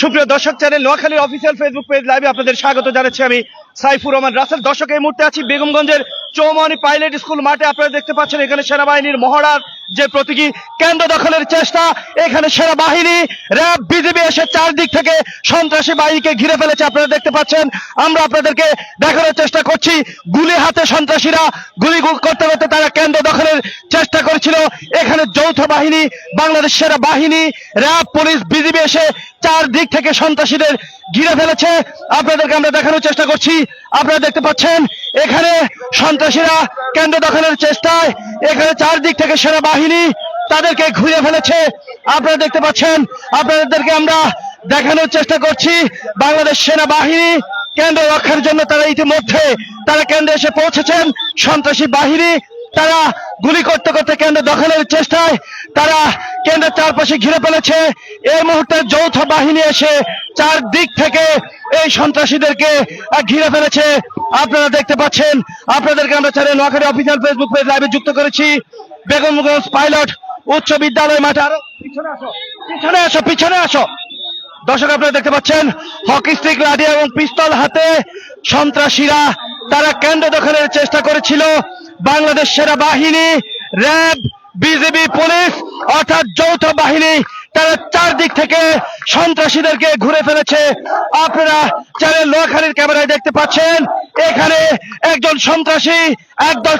সুপ্রিয় দর্শক, চ্যানেল নোয়াখালীর অফিসিয়াল ফেসবুক পেজ লাইভে আপনাদের স্বাগত জানাচ্ছি আমি সাইফুর রহমান রাসেল। দর্শক, এই মুহূর্তে আছি বেগমগঞ্জের চৌমনি পাইলট স্কুল মাঠে। আপনারা দেখতে পাচ্ছেন এখানে সেনাবাহিনীর মহড়ার যে প্রতীকী কেন্দ্র দখলের চেষ্টা। এখানে সেনাবাহিনী, র্যাব, বিজিবি এসে চারদিক থেকে সন্ত্রাসী বাহিনীকে ঘিরে ফেলেছে। আপনারা দেখতে পাচ্ছেন, আমরা আপনাদেরকে দেখানোর চেষ্টা করছি গুলি হাতে সন্ত্রাসীরা গুলি করতে করতে তারা কেন্দ্র দখলের চেষ্টা করেছিল। এখানে যৌথ বাহিনী, বাংলাদেশ সেনাবাহিনী, র্যাব, পুলিশ, বিজিবি এসে চারদিক থেকে সন্ত্রাসীদের ঘিরে ফেলেছে। আপনাদেরকে আমরা দেখানোর চেষ্টা করছি। আপনারা দেখতে পাচ্ছেন এখানে সন্ত্রাসীরা কেন্দ্র দখলের চেষ্টায় এখানে চারদিক থেকে সেনাবাহিনী তাদেরকে ঘিরে ফেলেছে। আপনারা দেখতে পাচ্ছেন, আপনাদেরকে আমরা দেখানোর চেষ্টা করছি বাংলাদেশ সেনাবাহিনী কেন্দ্র রক্ষার জন্য তারা ইতিমধ্যে তারা কেন্দ্রে এসে পৌঁছেছেন। সন্ত্রাসী বাহিনী তারা গুলি করতে করতে কেন্দ্র দখলের চেষ্টায় তারা কেন্দ্রের চারপাশে ঘিরে ফেলেছে। এই মুহূর্তে যৌথ বাহিনী এসে চারদিক থেকে এই সন্ত্রাসীদেরকে ঘিরে ফেলেছে। আপনারা দেখতে পাচ্ছেন, আপনাদেরকে আমরা channel Noakhali official Facebook page লাইভে যুক্ত করেছি বেগমগঞ্জ পাইলট উচ্চ বিদ্যালয় মাঠে। আরো পিছনে আসো, পিছনে আসো, পিছনে আসো। দর্শক, আপনারা দেখতে পাচ্ছেন হকি স্টিক, লাঠি এবং পিস্তল হাতে সন্ত্রাসীরা তারা কেন্দ্র দখলের চেষ্টা করেছিল। বাংলাদেশ সেনাবাহিনী, র্যাব, বিজিবি, পুলিশ অর্থাৎ যৌথ বাহিনী তারা চারদিক থেকে সন্ত্রাসীদেরকে ঘুরে ফেলেছে। আপনারা চ্যানেল নোয়াখালীর ক্যামেরায় দেখতে পাচ্ছেন এখানে একদল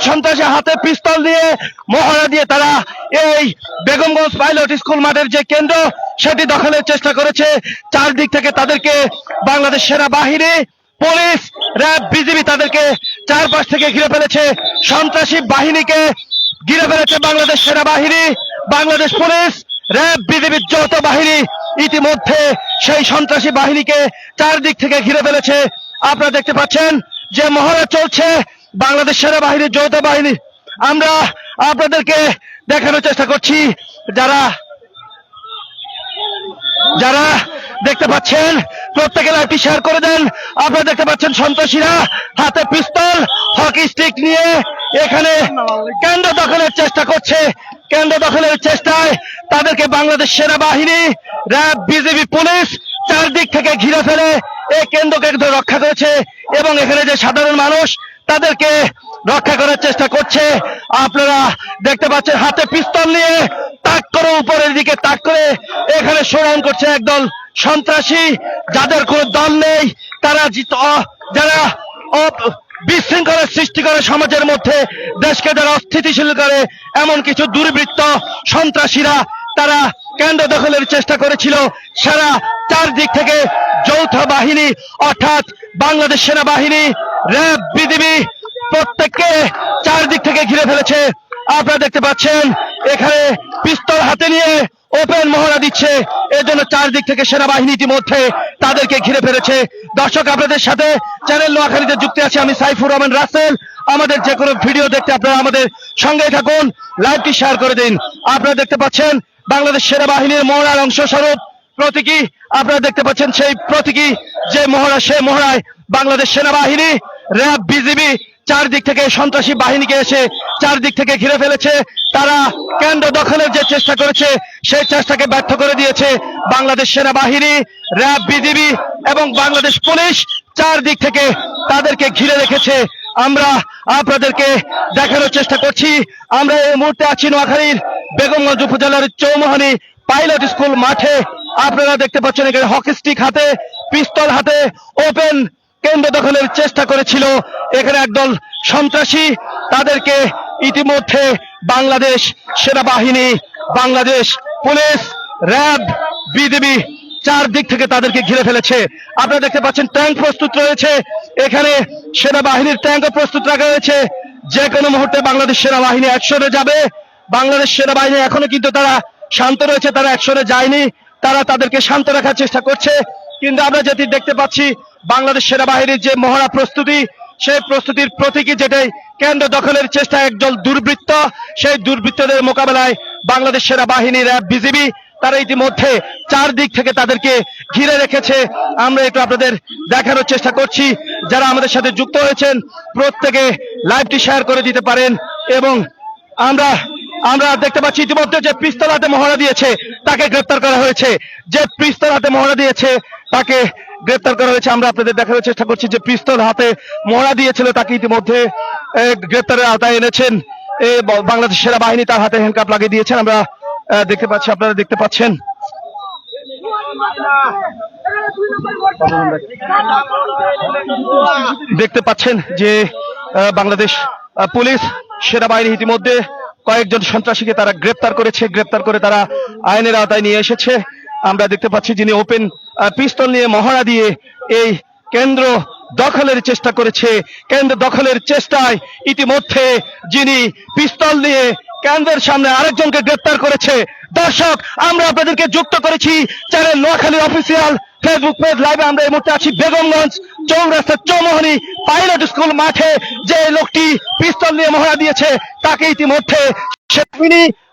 সন্ত্রাসী হাতে পিস্তল নিয়ে মহড়া দিয়ে তারা এই বেগমগঞ্জ পাইলট স্কুল মাঠের যে কেন্দ্র সেটি দখলের চেষ্টা করেছে। চারদিক থেকে তাদেরকে বাংলাদেশ সেনাবাহিনী, পুলিশ, র্যাব, বিজিবি তাদেরকে চারপাশ থেকে ঘিরে ফেলেছে। সন্ত্রাসী বাহিনীকে ঘিরে ফেলেছে বাংলাদেশ সেনাবাহিনী, বাংলাদেশ পুলিশ, র্যাব, বিজিবির যৌথ বাহিনী ইতিমধ্যে সেই সন্ত্রাসী বাহিনীকে চারদিক থেকে ঘিরে ফেলেছে। আপনারা দেখতে পাচ্ছেন যে মহড়া চলছে বাংলাদেশ সেনাবাহিনীর যৌথ বাহিনী। আমরা আপনাদেরকে দেখানোর চেষ্টা করছি, যারা দেখতে পাচ্ছেন প্রত্যেকে লাইভটি শেয়ার করে দেন। আপনারা দেখতে পাচ্ছেন সন্ত্রাসীরা হাতে পিস্তল, হকি স্টিক নিয়ে এখানে কেন্দ্র দখলের চেষ্টা করছে। কেন্দ্র দখলের চেষ্টায় তাদেরকে বাংলাদেশ সেনাবাহিনী, র্যাব, বিজিবি, পুলিশ চারদিক থেকে ঘিরে ফেলে এই কেন্দ্রকে রক্ষা করেছে এবং এখানে যে সাধারণ মানুষ তাদেরকে রক্ষা করার চেষ্টা করছে। আপনারা দেখতে পাচ্ছেন হাতে পিস্তল নিয়ে তাক করে উপরের দিকে তাক করে এখানে শোডাউন করছে একদল সন্ত্রাসী, যাদের কোনো দল নেই। তারা যারা বিশৃঙ্খলা সৃষ্টি করে সমাজের মধ্যে, দেশকে যারা অস্থিতিশীল করে, এমন কিছু দুর্বৃত্ত সন্ত্রাসীরা তারা কেন্দ্র দখলের চেষ্টা করেছিল। সারা চারদিক থেকে যৌথ বাহিনী অর্থাৎ বাংলাদেশ সেনাবাহিনী, র্যাব, বিজিবি প্রত্যেককে চারদিক থেকে ঘিরে ফেলেছে। আপনারা দেখতে পাচ্ছেন এখানে পিস্তল হাতে নিয়ে ওপেন মহড়া দিচ্ছে। এর জন্য চারদিক থেকে সেনাবাহিনী ইতিমধ্যে তাদেরকে ঘিরে ফেলেছে। দর্শক, আপনাদের সাথে চ্যানেল নোয়াখালীতে যুক্ত আছে আমি সাইফুর রহমান রাসেল। আমাদের যে কোনো ভিডিও দেখতে আপনারা আমাদের সঙ্গে থাকুন, লাইভটি শেয়ার করে দিন। আপনারা দেখতে পাচ্ছেন বাংলাদেশ সেনাবাহিনীর মহড়ার অংশস্বরূপ প্রতীকী। আপনারা দেখতে পাচ্ছেন সেই প্রতীকী যে মহড়া, সেই মহড়ায় বাংলাদেশ সেনাবাহিনী, র্যাব, বিজিবি চারদিক থেকে সন্ত্রাসী বাহিনীকে এসে চারদিক থেকে ঘিরে ফেলেছে। তারা কেন্দ্র দখলের যে চেষ্টা করেছে সেই চেষ্টাকে ব্যর্থ করে দিয়েছে বাংলাদেশ সেনাবাহিনী, র্যাব, বিজিবি এবং বাংলাদেশ পুলিশ চারদিক থেকে তাদেরকে ঘিরে রেখেছে। আমরা আপনাদেরকে দেখানোর চেষ্টা করছি। আমরা এই মুহূর্তে আছি নোয়াখালীর বেগমগঞ্জ উপজেলার চৌমুহনী পাইলট স্কুল মাঠে। আপনারা দেখতে পাচ্ছেন এখানে হকি স্টিক হাতে, পিস্তল হাতে ওপেন কেন্দ্র দখলের চেষ্টা করেছিল এখানে একদল সন্ত্রাসী। তাদেরকে ইতিমধ্যে বাংলাদেশ সেনাবাহিনী, বাংলাদেশ পুলিশ, র্যাব, বিজিবি চারদিক থেকে তাদেরকে ঘিরে ফেলেছে। আপনারা দেখতে পাচ্ছেন ট্যাঙ্ক প্রস্তুত রয়েছে, এখানে সেনাবাহিনীর ট্যাঙ্কও প্রস্তুত রাখা হয়েছে। যে কোনো মুহূর্তে বাংলাদেশ সেনাবাহিনী অ্যাকশনে যাবে। বাংলাদেশ সেনাবাহিনী এখনো কিন্তু তারা শান্ত রয়েছে, তারা অ্যাকশনে যায়নি। তারা তাদেরকে শান্ত রাখার চেষ্টা করছে। কিন্তু আমরা যেটি দেখতে পাচ্ছি বাংলাদেশ সেনাবাহিনীর যে মহড়া প্রস্তুতি, সেই প্রস্তুতির প্রতীকী যেটাই কেন্দ্র দখলের চেষ্টা একদল দুর্বৃত্ত, সেই দুর্বৃত্তদের মোকাবেলায় বাংলাদেশ সেনাবাহিনী, র্যাব, বিজিবি তারা ইতিমধ্যে চারদিক থেকে তাদেরকে ঘিরে রেখেছে। আমরা একটু আপনাদের দেখানোর চেষ্টা করছি। যারা আমাদের সাথে যুক্ত হয়েছেন প্রত্যেকে লাইভটি শেয়ার করে দিতে পারেন এবং আমরা আমরা দেখতে পাচ্ছি ইতিমধ্যে যে পিস্তল হাতে মহড়া দিয়েছে তাকে গ্রেপ্তার করা হয়েছে, যে পিস্তল হাতে মহড়া দিয়েছে তাকে গ্রেপ্তার করা হয়েছে। আমরা আপনাদের দেখানোর চেষ্টা করছি যে পিস্তল হাতে মহড়া দিয়েছিল তাকে ইতিমধ্যে গ্রেপ্তারের আওতায় এনেছেন বাংলাদেশ সেনাবাহিনী, তার হাতে হ্যান্ডকাপ লাগিয়ে দিয়েছেন। আমরা দেখতে পাচ্ছি, আপনারা দেখতে পাচ্ছেন। দেখতে পাচ্ছেন যে বাংলাদেশ পুলিশ সেনাবাহিনী ইতিমধ্যে কয়েকজন সন্ত্রাসীকে তারা গ্রেপ্তার করেছে, গ্রেপ্তার করে তারা আইনের আওতায় নিয়ে এসেছে। আমরা দেখতে পাচ্ছি যিনি ওপেন পিস্তল নিয়ে মহড়া দিয়ে এই কেন্দ্র দখলের চেষ্টা করেছে, কেন্দ্র দখলের চেষ্টায় ইতিমধ্যে যিনি পিস্তল নিয়ে কেন্দ্রের সামনে আরেকজনকে গ্রেপ্তার করেছে। দর্শক, আমরা আপনাদেরকে যুক্ত করেছি channel Noakhali official Facebook page লাইভে। আমরা এই মুহূর্তে আছি বেগমগঞ্জ চৌরাস্তা চৌমোহনী পাইলট স্কুল মাঠে। যে লোকটি পিস্তল নিয়ে মহড়া দিয়েছে তাকে ইতিমধ্যে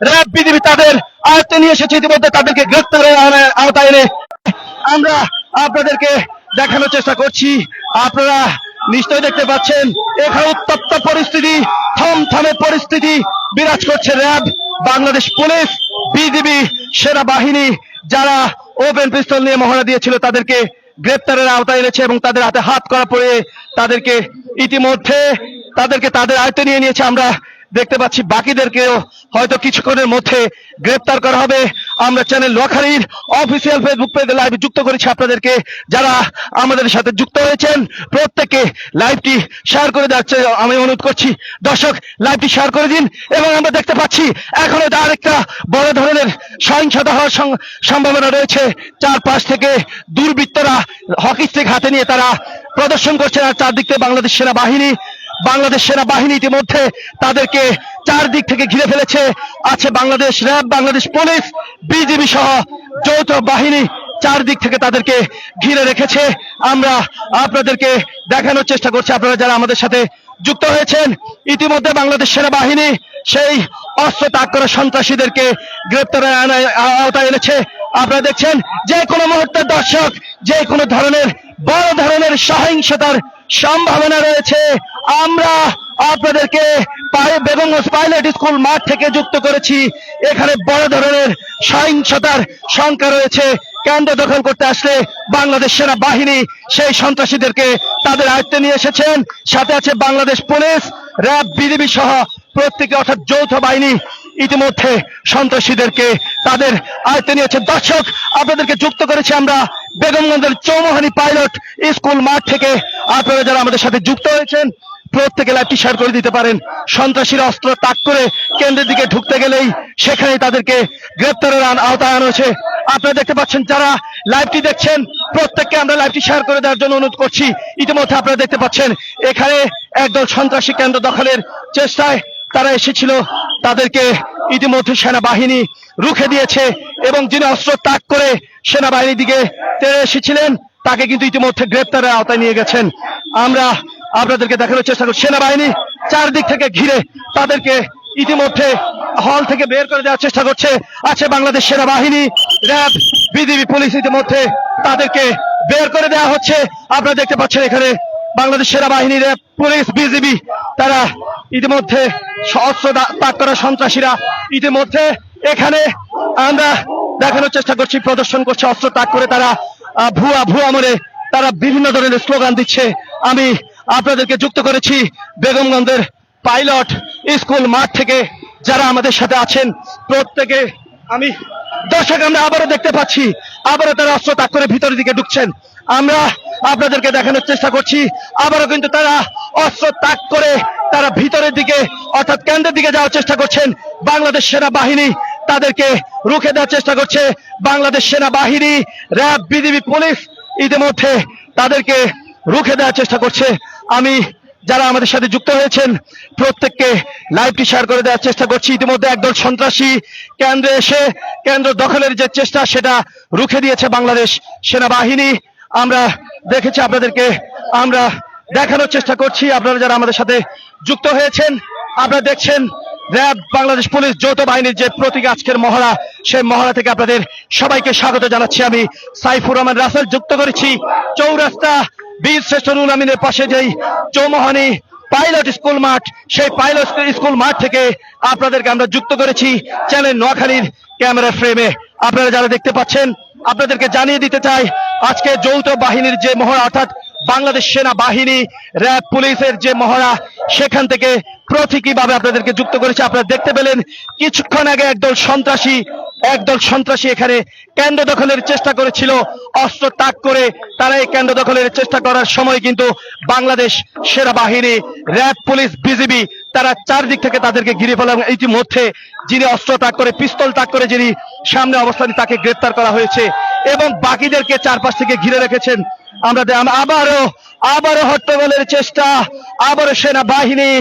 র্যাব বিজিবি তাদের আয়ত্তে নিয়ে এসেছে, ইতিমধ্যে তাদেরকে গ্রেপ্তারের আওতায় এনে আমরা আপনাদেরকে দেখানোর চেষ্টা করছি। আপনারা নিশ্চয়ই দেখতে পাচ্ছেন এখানে উত্তপ্ত পরিস্থিতি, থমথমে পরিস্থিতি বিরাজ করছে। র্যাব, বাংলাদেশ পুলিশ, বিজিবি, সেনাবাহিনী যারা ওপেন পিস্তল নিয়ে মহড়া দিয়েছিল তাদেরকে গ্রেপ্তারের আওতায় এনেছে এবং তাদের হাতে হাত করা পড়ে তাদেরকে ইতিমধ্যে তাদের আয়ত্তে নিয়ে নিয়েছে। আমরা দেখতে পাচ্ছি বাকিদেরকেও হয়তো কিছুক্ষণের মধ্যে গ্রেপ্তার করা হবে। আমরা চ্যানেল নোয়াখালীর অফিসিয়াল ফেসবুক পেজে লাইভ যুক্ত করেছি আপনাদেরকে। যারা আমাদের সাথে যুক্ত হয়েছেন প্রত্যেককে লাইভটি শেয়ার করে যাচ্ছে আমি অনুরোধ করছি। দর্শক, লাইভটি শেয়ার করে দিন। এবং আমরা দেখতে পাচ্ছি এখনো আরেকটা বড় ধরনের সহিংসতা হওয়ার সম্ভাবনা রয়েছে। চারপাশ থেকে দুর্বৃত্তরা হকি স্টিক হাতে নিয়ে তারা প্রদর্শন করছে, আর চারদিক থেকে বাংলাদেশ সেনাবাহিনী ইতিমধ্যে তাদেরকে চারদিক থেকে ঘিরে ফেলেছে। আছে Bangladesh RAB, Bangladesh police, BGB সহ যৌথ বাহিনী চারদিক থেকে তাদেরকে ঘিরে রেখেছে। আমরা আপনাদেরকে দেখানোর চেষ্টা করছি, আপনারা যারা আমাদের সাথে যুক্ত হয়েছেন ইতিমধ্যে বাংলাদেশ সেনাবাহিনী সেই অস্ত্র ত্যাগ করা সন্ত্রাসীদেরকে গ্রেপ্তারের আওতায় এনেছে। আপনারা দেখছেন যে কোনো মুহূর্তে দর্শক যে কোনো ধরনের বড় ধরনের সহিংসতার সম্ভাবনা রয়েছে। আমরা আপনাদেরকে বেগমগঞ্জ পাইলট স্কুল মাঠ থেকে যুক্ত করেছি। এখানে বড় ধরনের সহিংসতার শঙ্কা রয়েছে। কেন্দ্র দখল করতে আসলে বাংলাদেশ সেনাবাহিনী সেই সন্ত্রাসীদেরকে তাদের আয়ত্তে নিয়ে এসেছেন। সাথে আছে বাংলাদেশ পুলিশ, র্যাব, বিজিবি সহ প্রত্যেকে অর্থাৎ যৌথ বাহিনী ইতিমধ্যে সন্ত্রাসীদেরকে তাদের আয়ত্তে নিয়েছে। দর্শক, আপনাদেরকে যুক্ত করেছি আমরা বেগমগঞ্জের চৌমোহনী পাইলট স্কুল মাঠ থেকে। আপনারা যারা আমাদের সাথে যুক্ত হয়েছেন প্রত্যেকে লাইভটি শেয়ার করে দিতে পারেন। সন্ত্রাসীরা অস্ত্র তাক করে কেন্দ্রের দিকে ঢুকতে গেলেই সেখানেই তাদেরকে গ্রেপ্তারের আওতায় আনা হয়েছে। আপনারা দেখতে পাচ্ছেন যারা লাইভটি দেখছেন প্রত্যেককে আমরা লাইভটি শেয়ার করে দেওয়ার জন্য অনুরোধ করছি। ইতিমধ্যে আপনারা দেখতে পাচ্ছেন এখানে একদল সন্ত্রাসী কেন্দ্র দখলের চেষ্টায় তারা এসেছিল, তাদেরকে ইতিমধ্যে সেনাবাহিনী রুখে দিয়েছে এবং যিনি অস্ত্র ত্যাগ করে সেনাবাহিনীর দিকে তেড়ে এসেছিলেন তাকে কিন্তু ইতিমধ্যে গ্রেপ্তারের আওতায় নিয়ে গেছেন। আমরা আপনাদেরকে দেখানোর চেষ্টা করছি সেনাবাহিনী চারদিক থেকে ঘিরে তাদেরকে ইতিমধ্যে হল থেকে বের করে দেওয়ার চেষ্টা করছে। আছে বাংলাদেশ সেনাবাহিনী, র্যাব, বিজিবি, পুলিশ, ইতিমধ্যে তাদেরকে বের করে দেওয়া হচ্ছে। আপনারা দেখতে পাচ্ছেন এখানে বাংলাদেশ সেনাবাহিনী, র্যাব, পুলিশ, বিজিবি তারা ইতিমধ্যে অস্ত্র ত্যাগ করা সন্ত্রাসীরা ইতিমধ্যে এখানে আমরা দেখানোর চেষ্টা করছি প্রদর্শন করছে অস্ত্র ত্যাগ করে তারা ভুয়া মরে তারা বিভিন্ন ধরনের স্লোগান দিচ্ছে। আমি আপনাদেরকে যুক্ত করেছি বেগমগঞ্জের পাইলট স্কুল মাঠ থেকে। যারা আমাদের সাথে আছেন প্রত্যেকে আমি দর্শক আমরা আবারও দেখতে পাচ্ছি আবারও তারা অস্ত্র ত্যাগ করে ভিতরের দিকে ঢুকছেন। আমরা আপনাদেরকে দেখানোর চেষ্টা করছি আবারও কিন্তু তারা অস্ত্র ত্যাগ করে তারা ভিতরের দিকে অর্থাৎ কেন্দ্রের দিকে যাওয়ার চেষ্টা করছেন। বাংলাদেশ সেনাবাহিনী তাদেরকে রুখে দেওয়ার চেষ্টা করছে। বাংলাদেশ সেনাবাহিনী, র্যাব, বিজিবি, পুলিশ ইতিমধ্যে তাদেরকে রুখে দেওয়ার চেষ্টা করছে। আমি যারা আমাদের সাথে যুক্ত হয়েছেন প্রত্যেককে লাইভটি শেয়ার করে দেওয়ার চেষ্টা করছি। ইতিমধ্যে একদল সন্ত্রাসী কেন্দ্রে এসে কেন্দ্র দখলের যে চেষ্টা সেটা রুখে দিয়েছে বাংলাদেশ সেনাবাহিনী। আমরা দেখেছি, আপনাদেরকে আমরা দেখানোর চেষ্টা করছি। আপনারা যারা আমাদের সাথে যুক্ত হয়েছেন আপনারা দেখছেন র্যাব, বাংলাদেশ পুলিশ যৌথ বাহিনীর যে প্রতীক আজকের মহড়া, সেই মহড়া থেকে আপনাদের সবাইকে স্বাগত জানাচ্ছি। আমি সাইফুর রহমান রাসেল যুক্ত করেছি চৌরাস্তা বীর শ্রেষ্ঠ রুল আমিনের পাশে যেই চৌমোহনী পাইলট স্কুল মাঠ, সেই পাইলট স্কুল মাঠ থেকে আপনাদেরকে আমরা যুক্ত করেছি চ্যানেল নোয়াখালীর ক্যামেরা ফ্রেমে। আপনারা যারা দেখতে পাচ্ছেন, আপনাদেরকে জানিয়ে দিতে চাই, আজকে যৌথ বাহিনীর যে মহড়া, অর্থাৎ বাংলাদেশ সেনা বাহিনী, র্যাব, পুলিশের যে মহড়া, সেখান থেকে প্রতীকীভাবে আপনাদেরকে যুক্ত করেছে। আপনারা দেখতে পেলেন কিছুক্ষণ আগে একদল সন্ত্রাসী এখানে কেন্দ্র দখলের চেষ্টা করেছিল। অস্ত্র তাক করে তারা এই কেন্দ্র দখলের চেষ্টা করার সময় কিন্তু বাংলাদেশ সেনা বাহিনী, র্যাব, পুলিশ, বিজিবি তারা চারদিক থেকে তাদেরকে ঘিরে ফেলে এবং ইতিমধ্যে যিনি অস্ত্র তাক করে, পিস্তল তাক করে যিনি সামনে অবস্থানে, তাকে গ্রেপ্তার করা হয়েছে এবং বাকিদেরকে চারপাশ থেকে ঘিরে রেখেছেন। আমরা আবারও হট্টগোলের চেষ্টা, আবারও সেনাবাহিনী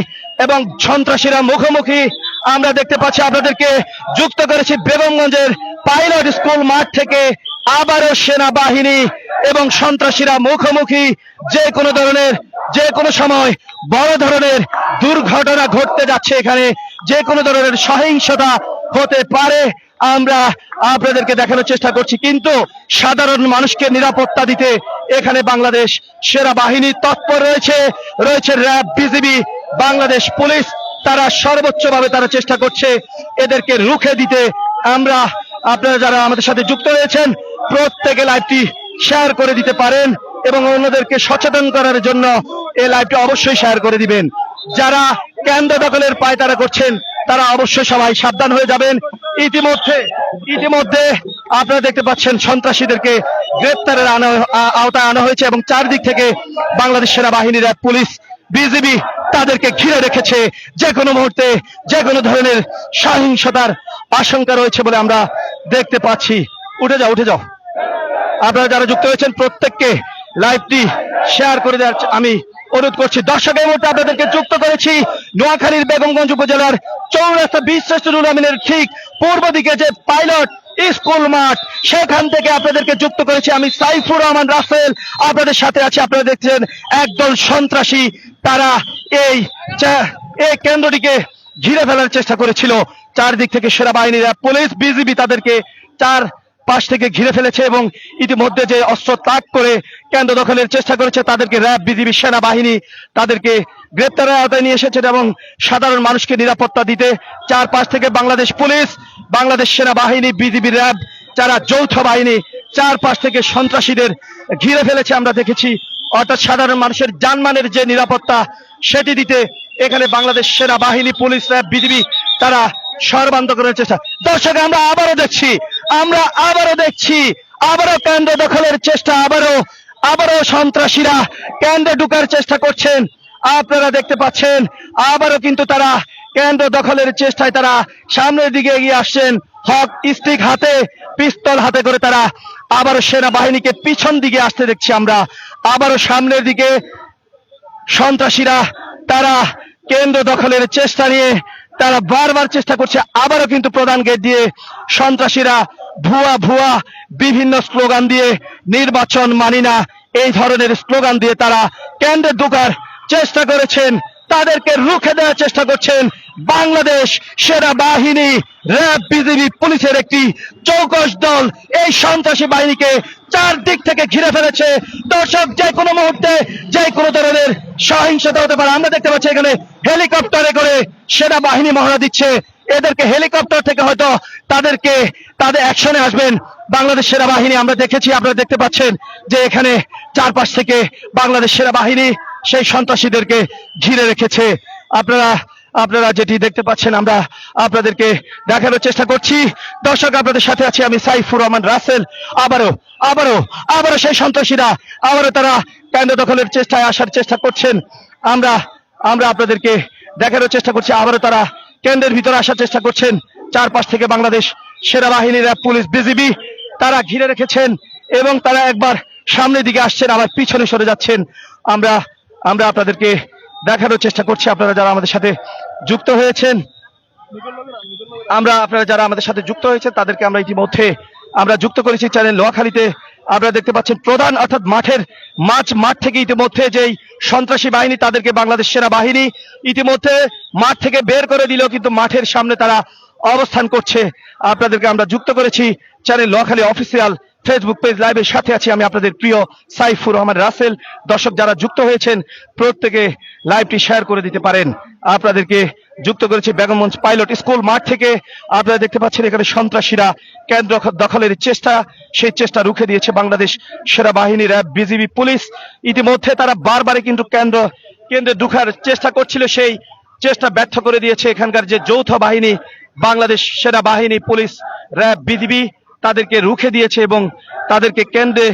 এবং সন্ত্রাসীরা মুখোমুখি। আমরা দেখতে পাচ্ছি, আপনাদেরকে যুক্ত করেছি বেগমগঞ্জের পাইলট স্কুল মাঠ থেকে। আবারও সেনাবাহিনী এবং সন্ত্রাসীরা মুখোমুখি। যে কোনো সময় বড় ধরনের দুর্ঘটনা ঘটতে যাচ্ছে, এখানে যে কোনো ধরনের সহিংসতা হতে পারে। আমরা আপনাদেরকে দেখানোর চেষ্টা করছি, কিন্তু সাধারণ মানুষকে নিরাপত্তা দিতে এখানে বাংলাদেশ সেনা বাহিনী তৎপর রয়েছে র্যাব, বিজিবি, বাংলাদেশ পুলিশ, তারা সর্বোচ্চভাবে তারা চেষ্টা করছে এদেরকে রুখে দিতে। আপনারা যারা আমাদের সাথে যুক্ত হয়েছেন, প্রত্যেকে লাইভটি শেয়ার করে দিতে পারেন এবং অন্যদেরকে সচেতন করার জন্য এই লাইভটি অবশ্যই শেয়ার করে দিবেন। যারা কেন্দ্র দখলের পায়তারা করছেন, তারা অবশ্যই সবাই সাবধান হয়ে যাবেন। ইতিমধ্যে আপনারা দেখতে পাচ্ছেন সন্ত্রাসীদেরকে গ্রেপ্তারের আওতায় আনা হয়েছে এবং চারদিক থেকে বাংলাদেশ সেনাবাহিনী, র্যাব, পুলিশ, বিজিবি তাদেরকে ঘিরে রেখেছে। যে কোনো মুহূর্তে যে কোনো ধরনের সহিংসতার আশঙ্কা রয়েছে বলে আমরা দেখতে পাচ্ছি। উঠে যাও। আপনারা যারা যুক্ত হয়েছেন প্রত্যেককে লাইভটি শেয়ার করে দেওয়ার আমি অনুরোধ করছি। দর্শক, এই মুহূর্তে আপনাদেরকে যুক্ত করেছি নোয়াখালীর বেগমগঞ্জ উপজেলার চৌরাস্তা বীরশ্রেষ্ঠ নুরুল আমিনের ঠিক পূর্ব দিকে যে পাইলট স্কুল মাঠ, সেখান থেকে আপনাদেরকে যুক্ত করেছি আমি সাইফুর রহমান রাসেল। আপনাদের সাথে আছি। আপনারা দেখছেন একদল সন্ত্রাসী, তারা এই কেন্দ্রটিকে ঘিরে ফেলার চেষ্টা করেছিল। চারদিক থেকে সেনাবাহিনী, র্যাব, পুলিশ, বিজিবি তাদেরকে চার পাশ থেকে ঘিরে ফেলেছে এবং ইতিমধ্যে যে অস্ত্র তাক করে কেন্দ্র দখলের চেষ্টা করেছে, তাদেরকে র্যাব, বিজিবি, সেনাবাহিনী তাদেরকে গ্রেপ্তারের আওতায় নিয়ে এসেছে এবং সাধারণ মানুষকে নিরাপত্তা দিতে চারপাশ থেকে বাংলাদেশ পুলিশ, বাংলাদেশ সেনাবাহিনী, বিজিবি, র্যাব, যারা যৌথ বাহিনী, চারপাশ থেকে সন্ত্রাসীদের ঘিরে ফেলেছে আমরা দেখেছি। অর্থাৎ সাধারণ মানুষের জানমালের যে নিরাপত্তা, সেটি দিতে এখানে বাংলাদেশ সেনাবাহিনী, পুলিশ, র্যাব, বিজিবি তারা সর্বান্তকরণের চেষ্টা। দর্শক, আমরা আবারও দেখছি আবারও কেন্দ্র দখলের চেষ্টা, আবারও সন্ত্রাসীরা কেন্দ্রে ঢুকার চেষ্টা করছেন। আপনারা দেখতে পাচ্ছেন আবারও কিন্তু তারা কেন্দ্র দখলের চেষ্টায় তারা সামনের দিকে এগিয়ে আসছেন। হক স্টিক হাতে, পিস্তল হাতে করে তারা আবারও সেনাবাহিনীকে পিছন দিকে আসতে দেখছি আমরা। আবারও সামনের দিকে সন্ত্রাসীরা তারা কেন্দ্র দখলের চেষ্টা নিয়ে তারা বারবার চেষ্টা করছে। আবারও কিন্তু প্রধান গেট দিয়ে সন্ত্রাসীরা ভুয়া বিভিন্ন স্লোগান দিয়ে, নির্বাচন মানি না, এই ধরনের স্লোগান দিয়ে তারা কেন্দ্রে ঢোকার চেষ্টা করেছেন। তাদেরকে রুখে দেওয়ার চেষ্টা করছেন বাংলাদেশ সেনাবাহিনী, র্যাব, বিজিবি, পুলিশের একটি চৌকস দল এই সন্ত্রাসী বাহিনীকে চারদিক থেকে ঘিরে ফেলেছে। দর্শক, যে কোনো মুহূর্তে যে কোনো ধরনের সহিংসতা হতে পারে। আমরা দেখতে পাচ্ছি এখানে হেলিকপ্টারে করে সেনাবাহিনী মহড়া দিচ্ছে। এদেরকে হেলিকপ্টার থেকে হয়তো তাদের অ্যাকশনে আসবেন বাংলাদেশ সেনাবাহিনী। আমরা দেখেছি, আপনারা দেখতে পাচ্ছেন যে এখানে চারপাশ থেকে বাংলাদেশ সেনাবাহিনী সেই সন্ত্রাসীদেরকে ঘিরে রেখেছে। আপনারা যেটি দেখতে পাচ্ছেন আমরা আপনাদেরকে দেখানোর চেষ্টা করছি। দর্শক, আপনাদের সাথে আছি আমি সাইফুর রহমান রাসেল। আবারও সেই সন্ত্রাসীরা আবারও তারা কেন্দ্র দখলের চেষ্টায় আসার চেষ্টা করছেন। আমরা আপনাদেরকে দেখানোর চেষ্টা করছি আবারও তারা কেন্দ্রের ভিতরে আসার চেষ্টা করছেন। চারপাশ থেকে বাংলাদেশ সেনাবাহিনী, র্যাব, পুলিশ, বিজিবি তারা ঘিরে রেখেছেন এবং তারা একবার সামনের দিকে আসছেন, আবার পিছনে সরে যাচ্ছেন। আমরা আপনাদেরকে দেখানোর চেষ্টা করছি। আপনারা যারা আমাদের সাথে যুক্ত হয়েছেন তাদেরকে আমরা ইতিমধ্যে যুক্ত করেছি চ্যানেল নোয়াখালীতে। আপনারা দেখতে পাচ্ছেন প্রধান অর্থাৎ মাঠ থেকে ইতিমধ্যে যেই সন্ত্রাসী বাহিনী, তাদেরকে বাংলাদেশ সেনাবাহিনী ইতিমধ্যে মাঠ থেকে বের করে দিল, কিন্তু মাঠের সামনে তারা অবস্থান করছে। আপনাদেরকে আমরা যুক্ত করেছি channel Noakhali official Facebook page লাইভের সাথে আছি আমি আপনাদের প্রিয় সাইফুর রহমান রাসেল। দর্শক, যারা যুক্ত হয়েছেন প্রত্যেকে লাইভটি শেয়ার করে দিতে পারেন। আপনাদেরকে যুক্ত করেছি বেগমগঞ্জ পাইলট স্কুল মাঠ থেকে। আপনারা দেখতে পাচ্ছেন এখানে সন্ত্রাসীরা কেন্দ্র দখলের চেষ্টা, সেই চেষ্টা রুখে দিয়েছে বাংলাদেশ সেনাবাহিনী, র্যাব, বিজিবি, পুলিশ। ইতিমধ্যে তারা বারবারই কিন্তু কেন্দ্রে ঢুকার চেষ্টা করছিল, সেই চেষ্টা ব্যর্থ করে দিয়েছে এখানকার যে যৌথ বাহিনী বাংলাদেশ সেনাবাহিনী, পুলিশ, র্যাব, বিজিবি, তাদেরকে রুখে দিয়েছে এবং তাদেরকে কেন্দ্রে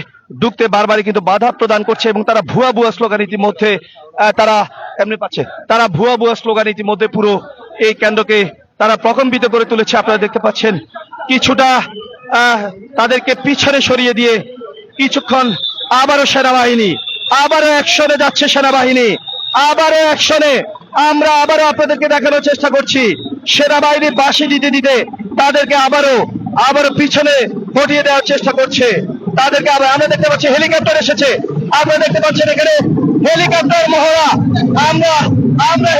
ঢুকতে বারবারই কিন্তু বাধা প্রদান করছে এবং তারা ভুয়া স্লোগান ইতিমধ্যে তারা ভুয়া স্লোগান ইতিমধ্যে পুরো এই কেন্দ্রকে তারা প্রকম্পিত করে তুলেছে। আপনারা দেখতে পাচ্ছেন কিছুটা তাদেরকে পিছনে সরিয়ে দিয়ে কিছুক্ষণ আবারও সেনাবাহিনী, আবারও অ্যাকশনে যাচ্ছে সেনাবাহিনী, আবারও অ্যাকশনে। আমরা আবারও আপনাদেরকে দেখানোর চেষ্টা করছি সেনাবাহিনী বাঁশি দিতে দিতে তাদেরকে আবারও পিছনে হটিয়ে দেওয়ার চেষ্টা করছে তাদেরকে। আমরা দেখতে পাচ্ছি হেলিকপ্টার এসেছে, আপনারা দেখতে পাচ্ছেন এখানে হেলিকপ্টার মহড়া। আমরা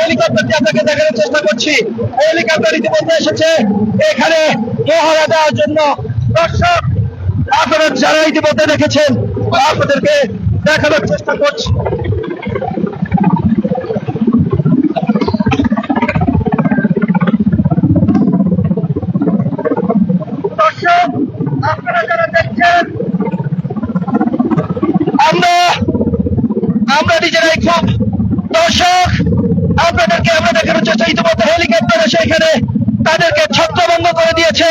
হেলিকপ্টারটি আপনাকে দেখানোর চেষ্টা করছি। হেলিকপ্টার ইতিমধ্যে এসেছে এখানে মহড়া দেওয়ার জন্য। দর্শক, আপনারা যারা ইতিমধ্যে দেখেছেন আপনাদেরকে দেখানোর চেষ্টা করছি। দর্শক, আপনারা যারা দেখছেন আমরা নিজেরাই খুব, দর্শক আপনাদেরকে আমরা দেখানোর চেষ্টা, ইতিমধ্যে হেলিকপ্টার এসে এখানে তাদেরকে ছত্রভঙ্গ করে দিয়েছে।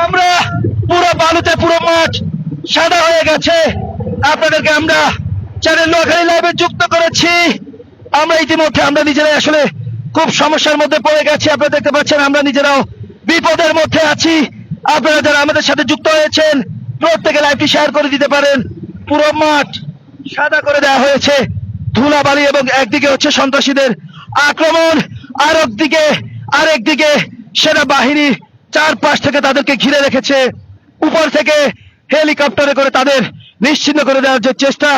আমরা পুরো বালুতে পুরো মাঠ সাদা হয়ে গেছে। আপনাদেরকে আমরা চ্যানেল নোয়াখালী লাইভে যুক্ত করেছি। আমরা ইতিমধ্যে আমরা নিজেরাই আসলে খুব সমস্যার মধ্যে পড়ে গেছি। আপনারা দেখতে পাচ্ছেন আমরা নিজেরাও বিপদের মধ্যে আছি। আপনারা যারা আমাদের সাথে যুক্ত হয়েছেন প্রত্যেকে লাইভটি শেয়ার করে দিতে পারেন। পুরো মাঠ সাদা করে দেওয়া হয়েছে ধুলাবালি এবং একদিকে হচ্ছে সন্ত্রাসীদের আক্রমণ, আরেকদিকে সেনাবাহিনী চারপাশ থেকে তাদেরকে ঘিরে রেখেছে। উপর থেকে হেলিকপ্টারে করে তাদের নিশ্চিহ্ন করে দেওয়ার যে চেষ্টা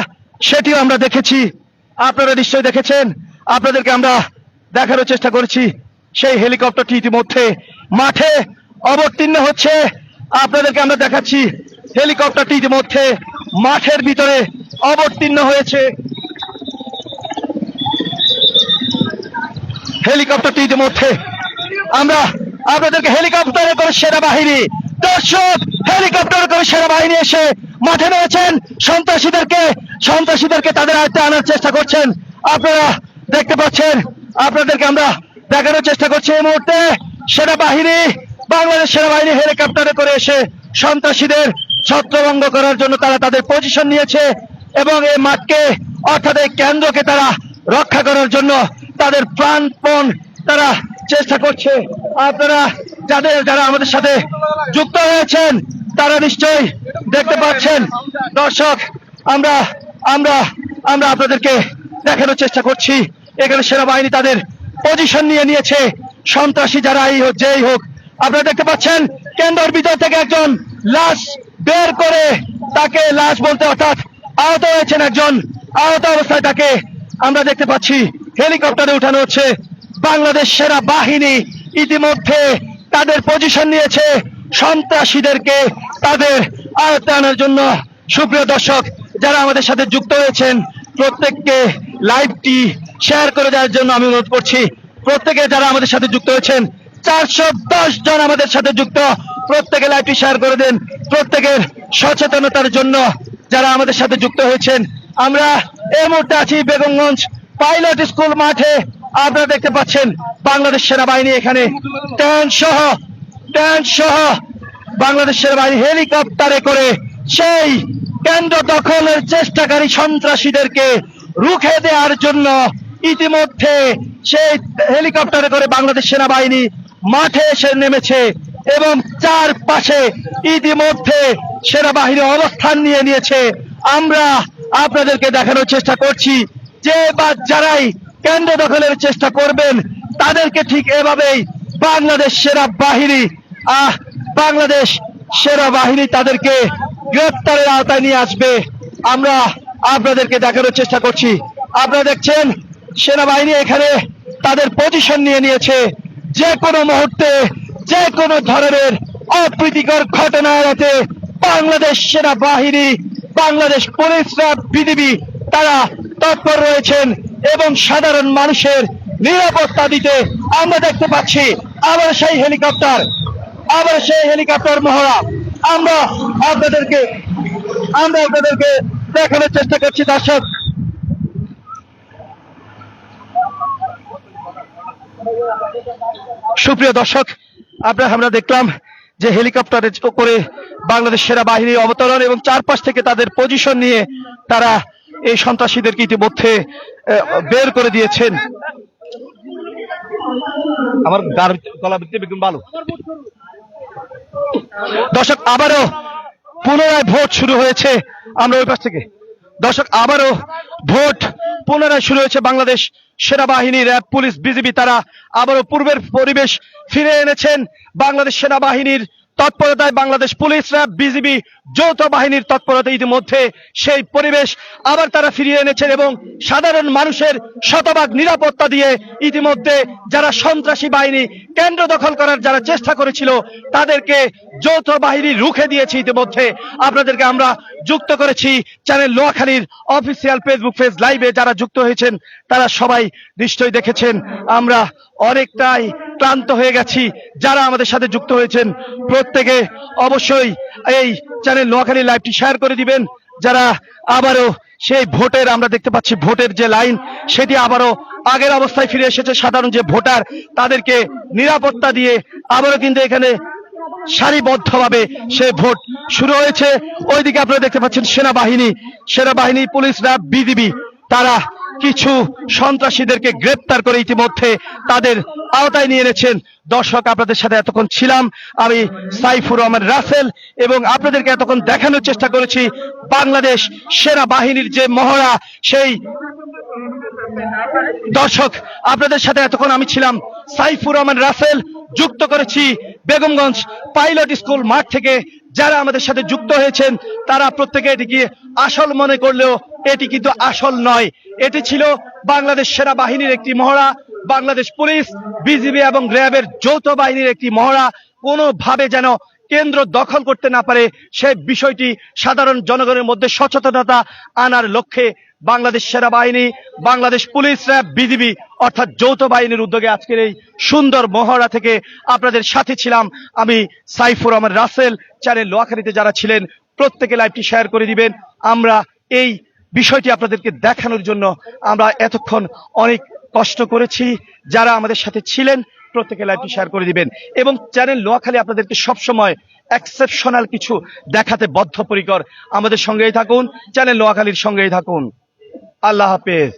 সেটিও আমরা দেখেছি। আপনারা নিশ্চয়ই দেখেছেন। আপনাদেরকে আমরা দেখানোর চেষ্টা করেছি সেই হেলিকপ্টারটি ইতিমধ্যে মাঠে অবতীর্ণ হচ্ছে। আপনাদেরকে আমরা দেখাচ্ছি হেলিকপ্টারটি ইতিমধ্যে মাঠের ভিতরে অবতীর্ণ হয়েছে। হেলিকপ্টারটি ইতিমধ্যে আমরা আপনাদেরকে হেলিকপ্টারে করে সেনাবাহিনী, দর্শক হেলিকপ্টারে করে সেনাবাহিনী এসে মাঠে রয়েছেন সন্ত্রাসীদেরকে তাদের আয়ত্তে আনার চেষ্টা করছেন। আপনারা দেখতে পাচ্ছেন। আপনাদেরকে আমরা দেখানোর চেষ্টা করছি এই মুহূর্তে বাংলাদেশ সেনাবাহিনী হেলিকপ্টারে করে এসে সন্ত্রাসীদের ছত্রভঙ্গ করার জন্য তারা তাদের পজিশন নিয়েছে এবং এই মাঠকে অর্থাৎ এই কেন্দ্রকে তারা রক্ষা করার জন্য তাদের প্রাণপণ তারা চেষ্টা করছে। আপনারা যারা আমাদের সাথে যুক্ত হয়েছেন তারা নিশ্চয়ই দেখতে পাচ্ছেন। দর্শক, আমরা আপনাদেরকে দেখানোর চেষ্টা করছি এখানে সেনাবাহিনী তাদের পজিশন নিয়েছে। সন্ত্রাসী যেই হোক, আপনারা দেখতে পাচ্ছেন কেন্দ্রের ভিতর থেকে একজন লাশ বের করে তাকে লাশ বলতে অর্থাৎ আহত হয়েছেন একজন, আহত অবস্থায় তাকে আমরা দেখতে পাচ্ছি হেলিকপ্টারে উঠানো হচ্ছে। বাংলাদেশ সেনাবাহিনী ইতিমধ্যে তাদের পজিশন নিয়েছে সন্ত্রাসীদেরকে তাদের আয়ত্তে আনার জন্য। সুপ্রিয় দর্শক, যারা আমাদের সাথে যুক্ত হয়েছেন প্রত্যেককে লাইভটি শেয়ার করে দেওয়ার জন্য আমি অনুরোধ করছি। প্রত্যেকে যারা আমাদের সাথে যুক্ত হয়েছেন 410 জন আমাদের সাথে যুক্ত, প্রত্যেকে লাইভটি শেয়ার করে দেন প্রত্যেকের সচেতনতার জন্য। যারা আমাদের সাথে যুক্ত হয়েছেন, আমরা এই মুহূর্তে আছি বেগমগঞ্জ পাইলট স্কুল মাঠে। আপনারা দেখতে পাচ্ছেন বাংলাদেশ সেনাবাহিনী এখানে ট্যাঙ্ক সহ বাংলাদেশ সেনাবাহিনী হেলিকপ্টারে করে সেই কেন্দ্র দখলের চেষ্টাকারী সন্ত্রাসীদেরকে রুখে দেওয়ার জন্য ইতিমধ্যে সেই হেলিকপ্টারে করে বাংলাদেশ সেনাবাহিনী মাঠে এসে নেমেছে এবং চারপাশে ইতিমধ্যে সেনাবাহিনী অবস্থান নিয়েছে। আমরা আপনাদেরকে দেখানোর চেষ্টা করছি যে যারাই কেন্দ্র দখলের চেষ্টা করবেন তাদেরকে ঠিক এভাবেই বাংলাদেশ সেনাবাহিনী তাদেরকে গ্রেফতারের আওতায় নিয়ে আসবে। আমরা আপনাদেরকে দেখানোর চেষ্টা করছি। আপনারা দেখছেন সেনাবাহিনী এখানে তাদের পজিশন নিয়েছে। যে কোনো মুহূর্তে যে কোনো ধরনের অপ্রীতিকর ঘটনা এড়াতে বাংলাদেশ সেনাবাহিনী, বাংলাদেশ পুলিশ, র্যাব, বিজিবি তারা তৎপর রয়েছেন। এবং সাধারণ মানুষের নিরাপত্তা দিতে আমরা দেখতে পাচ্ছি আবার সেই হেলিকপ্টার মহড়া আমরা আপনাদেরকে দেখানোর চেষ্টা করছি দর্শক। সুপ্রিয় দর্শক, আমরা দেখলাম যে হেলিকপ্টারে করে বাংলাদেশ সেনাবাহিনীর অবতরণ এবং চারপাশ থেকে তাদের পজিশন নিয়ে তারা এই সন্ত্রাসীদেরকে ইতিমধ্যে বের করে দিয়েছেন। আমার গলা বেগুন ভালো। দর্শক, আবারও পুনরায় ভোট শুরু হয়েছে। আমরা ওই পাশ থেকে দর্শক, আবারও ভোট পুনরায় শুরু হয়েছে। বাংলাদেশ সেনাবাহিনী, র্যাব, পুলিশ, বিজিবি তারা আবারও পূর্বের পরিবেশ ফিরে এনেছেন। বাংলাদেশ সেনাবাহিনীর তৎপরতায়, বাংলাদেশ পুলিশ, র্যাব, বিজিবি যৌথ বাহিনীর তৎপরতায় ইতিমধ্যে সেই পরিবেশ আবার তারা ফিরিয়ে এনেছেন এবং সাধারণ মানুষের শতভাগ নিরাপত্তা দিয়ে ইতিমধ্যে যারা সন্ত্রাসী বাহিনী কেন্দ্র দখল করার যারা চেষ্টা করেছিল তাদেরকে যৌথ বাহিনী রুখে দিয়েছে। ইতিমধ্যে আপনাদেরকে আমরা যুক্ত করেছি চ্যানেল নোয়াখালীর অফিসিয়াল ফেসবুক পেজ লাইভে। যারা যুক্ত হয়েছেন তারা সবাই নিশ্চয়ই দেখেছেন। আমরা অনেকটাই ক্লান্ত হয়ে গেছি। যারা আমাদের সাথে যুক্ত হয়েছেন প্রত্যেকে অবশ্যই এই চ্যানেল নোয়াখালী লাইভটি শেয়ার করে দিবেন। যারা আবারও সেই ভোটের, আমরা দেখতে পাচ্ছি ভোটের যে লাইন সেটি আবারও আগের অবস্থায় ফিরে এসেছে। সাধারণ যে ভোটার তাদেরকে নিরাপত্তা দিয়ে আবারও কিন্তু এখানে সারিবদ্ধভাবে সে ভোট শুরু হয়েছে। ওইদিকে আপনারা দেখতে পাচ্ছেন সেনাবাহিনী, পুলিশ, র্যাব, বিজিবি তারা কিছু সন্ত্রাসীদেরকে গ্রেপ্তার করে ইতিমধ্যে তাদের আওতায় নিয়ে এনেছেন। দর্শক, আপনাদের সাথে এতক্ষণ ছিলাম আমি সাইফুর রহমান রাসেল এবং আপনাদেরকে এতক্ষণ দেখানোর চেষ্টা করেছি বাংলাদেশ সেনাবাহিনীর যে মহড়া সেই। দর্শক, আপনাদের সাথে এতক্ষণ আমি ছিলাম সাইফুর রহমান রাসেল। যুক্ত করেছি বেগমগঞ্জ পাইলট স্কুল মাঠ থেকে। যারা আমাদের সাথে যুক্ত হয়েছেন তারা প্রত্যেকে এটিকে আসল মনে করলেও এটি কিন্তু আসল নয়। এটি ছিল বাংলাদেশ সেনাবাহিনীর একটি মহড়া, বাংলাদেশ পুলিশ, বিজিবি এবং র্যাবের যৌথ বাহিনীর একটি মহড়া। কোনোভাবে যেন কেন্দ্র দখল করতে না পারে সেই বিষয়টি সাধারণ জনগণের মধ্যে সচেতনতা আনার লক্ষ্যে বাংলাদেশ সেনাবাহিনী, বাংলাদেশ পুলিশ, র্যাব, বিজিবি অর্থাৎ যৌথ বাহিনীর উদ্যোগে আজকের এই সুন্দর মহড়া থেকে আপনাদের সাথে ছিলাম আমি সাইফুর রহমান রাসেল। চ্যানেল নোয়াখালীতে যারা ছিলেন প্রত্যেকে লাইভটি শেয়ার করে দিবেন। আমরা এই বিষয়টি আপনাদেরকে দেখানোর জন্য আমরা এতক্ষণ অনেক কষ্ট করেছি। যারা আমাদের সাথে ছিলেন প্রত্যেকে লাইভটি শেয়ার করে দিবেন এবং চ্যানেল নোয়াখালী আপনাদেরকে সবসময় এক্সেপশনাল কিছু দেখাতে বদ্ধপরিকর। আমাদের সঙ্গেই থাকুন, চ্যানেল নোয়াখালীর সঙ্গেই থাকুন। আল্লাহ হাফেজ।